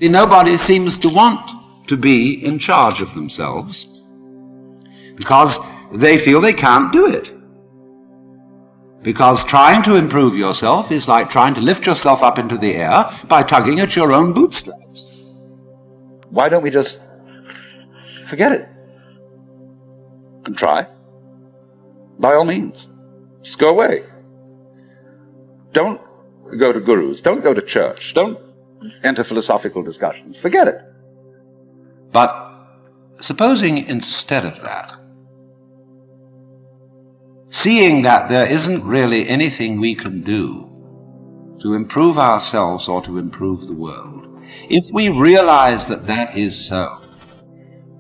Nobody seems to want to be in charge of themselves because they feel they can't do it. Because trying to improve yourself is like trying to lift yourself up into the air by tugging at your own bootstraps. Why don't we just forget it and try? By all means, just go away. Don't go to gurus, don't go to church, don't enter philosophical discussions. Forget it. But supposing instead of that, seeing that there isn't really anything we can do to improve ourselves or to improve the world, if we realize that that is so,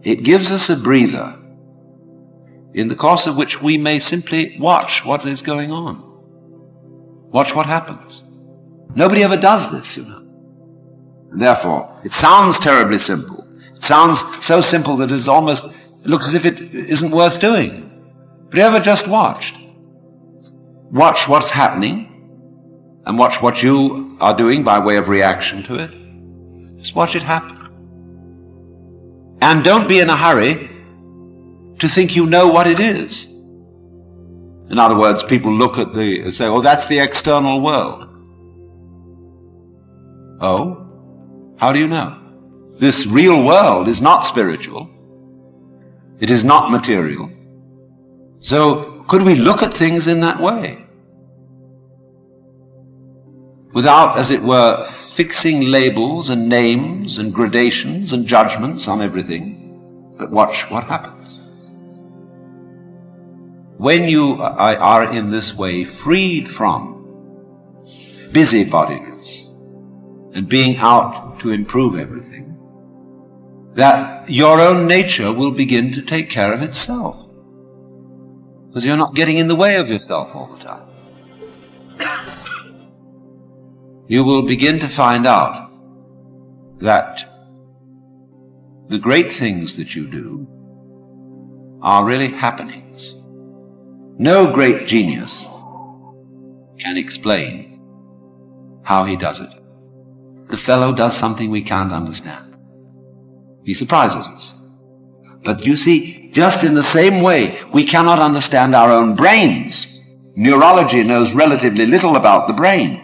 it gives us a breather in the course of which we may simply watch what is going on. Watch what happens. Nobody ever does this, you know. And therefore, it sounds terribly simple. It sounds so simple that it looks as if it isn't worth doing. But you ever just watched? Watch what's happening and watch what you are doing by way of reaction to it. Just watch it happen. And don't be in a hurry to think you know what it is. In other words, people look at say, oh, that's the external world. Oh? How do you know? This real world is not spiritual. It is not material. So, could we look at things in that way? Without, as it were, fixing labels and names and gradations and judgments on everything, but watch what happens. When you are in this way freed from busybodiness and being out to improve everything, that your own nature will begin to take care of itself. Because you're not getting in the way of yourself all the time. You will begin to find out that the great things that you do are really happenings. No great genius can explain how he does it. The fellow does something we can't understand. He surprises us. But you see, just in the same way, we cannot understand our own brains. Neurology knows relatively little about the brain,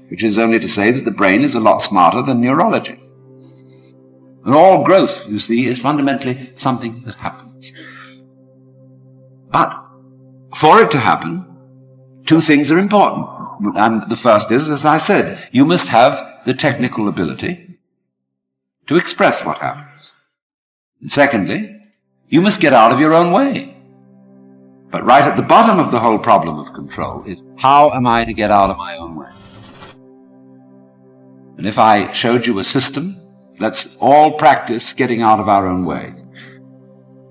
which is only to say that the brain is a lot smarter than neurology. And all growth, you see, is fundamentally something that happens. But for it to happen, two things are important. And the first is, as I said, you must have the technical ability to express what happens. And secondly, you must get out of your own way. But right at the bottom of the whole problem of control is, how am I to get out of my own way? And if I showed you a system, let's all practice getting out of our own way.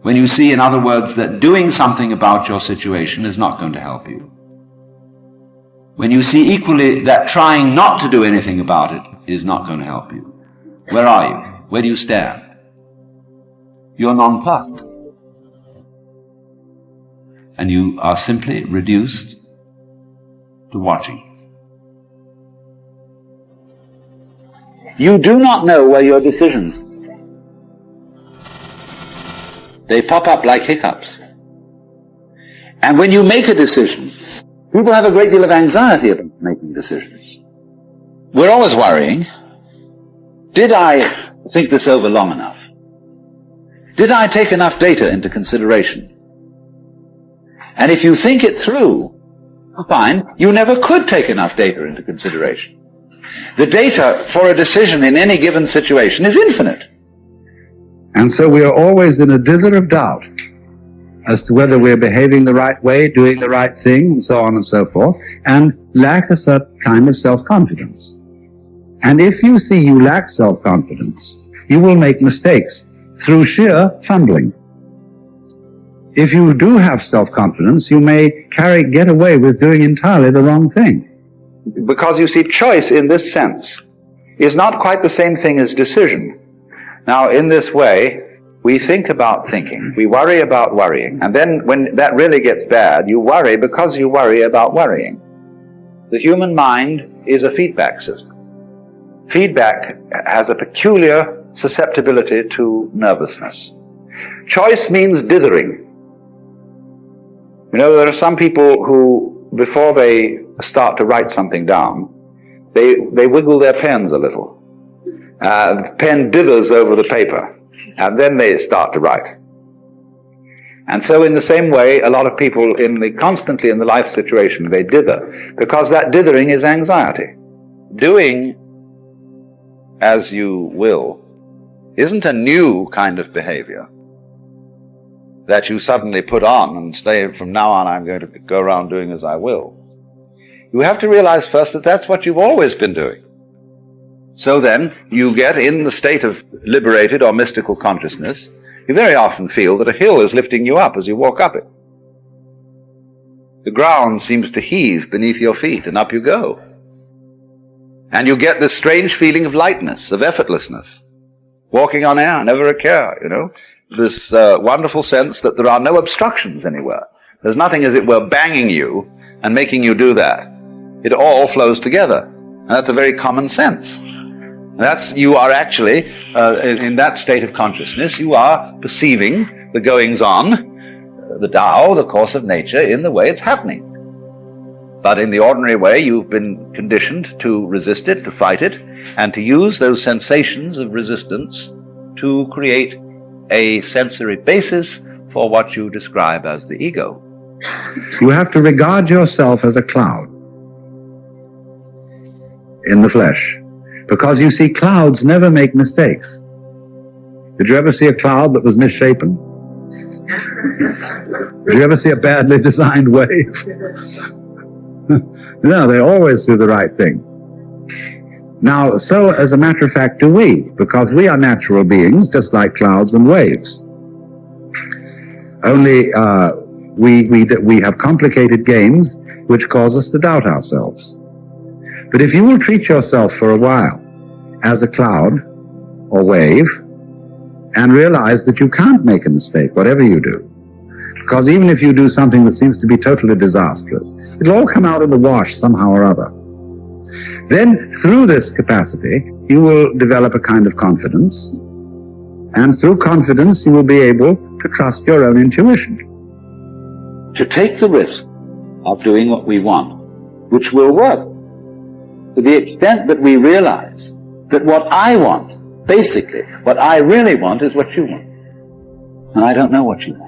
When you see, in other words, that doing something about your situation is not going to help you. When you see equally that trying not to do anything about it is not going to help you. Where are you? Where do you stand? You're nonplussed. And you are simply reduced to watching. You do not know where your decisions. They pop up like hiccups. And when you make a decision, people have a great deal of anxiety about making decisions. We're always worrying, did I think this over long enough? Did I take enough data into consideration? And if you think it through, you'll find you never could take enough data into consideration. The data for a decision in any given situation is infinite. And so we are always in a dither of doubt as to whether we're behaving the right way, doing the right thing, and so on and so forth, and lack a certain kind of self-confidence. And if you see you lack self-confidence, you will make mistakes through sheer fumbling. If you do have self-confidence, you may get away with doing entirely the wrong thing. Because you see, choice in this sense is not quite the same thing as decision. Now, in this way, we think about thinking, we worry about worrying, and then when that really gets bad, you worry because you worry about worrying. The human mind is a feedback system. feedback has a peculiar susceptibility to nervousness. Choice means dithering. You know, there are some people who, before they start to write something down, they wiggle their pens a little. The pen dithers over the paper, and then they start to write. And so in the same way, a lot of people constantly in the life situation, they dither, because that dithering is anxiety. Doing as you will isn't a new kind of behavior that you suddenly put on and say, from now on I'm going to go around doing as I will. You have to realize first that that's what you've always been doing. So then, you get in the state of liberated or mystical consciousness, you very often feel that a hill is lifting you up as you walk up it. The ground seems to heave beneath your feet, and up you go. And you get this strange feeling of lightness, of effortlessness. Walking on air, never a care, you know. This wonderful sense that there are no obstructions anywhere. There's nothing, as it were, banging you and making you do that. It all flows together. And that's a very common sense. You are actually, in that state of consciousness, you are perceiving the goings-on, the Tao, the course of nature, in the way it's happening. But in the ordinary way, you've been conditioned to resist it, to fight it, and to use those sensations of resistance to create a sensory basis for what you describe as the ego. You have to regard yourself as a cloud in the flesh. Because you see, clouds never make mistakes. Did you ever see a cloud that was misshapen? Did you ever see a badly designed wave? No, they always do the right thing. Now, so as a matter of fact do we, because we are natural beings, just like clouds and waves. Only we have complicated games which cause us to doubt ourselves. But if you will treat yourself for a while as a cloud or wave and realize that you can't make a mistake, whatever you do, because even if you do something that seems to be totally disastrous, it'll all come out in the wash somehow or other. Then, through this capacity, you will develop a kind of confidence, and through confidence you will be able to trust your own intuition. To take the risk of doing what we want, which will work, to the extent that we realize that what I want, basically, what I really want is what you want. And I don't know what you want.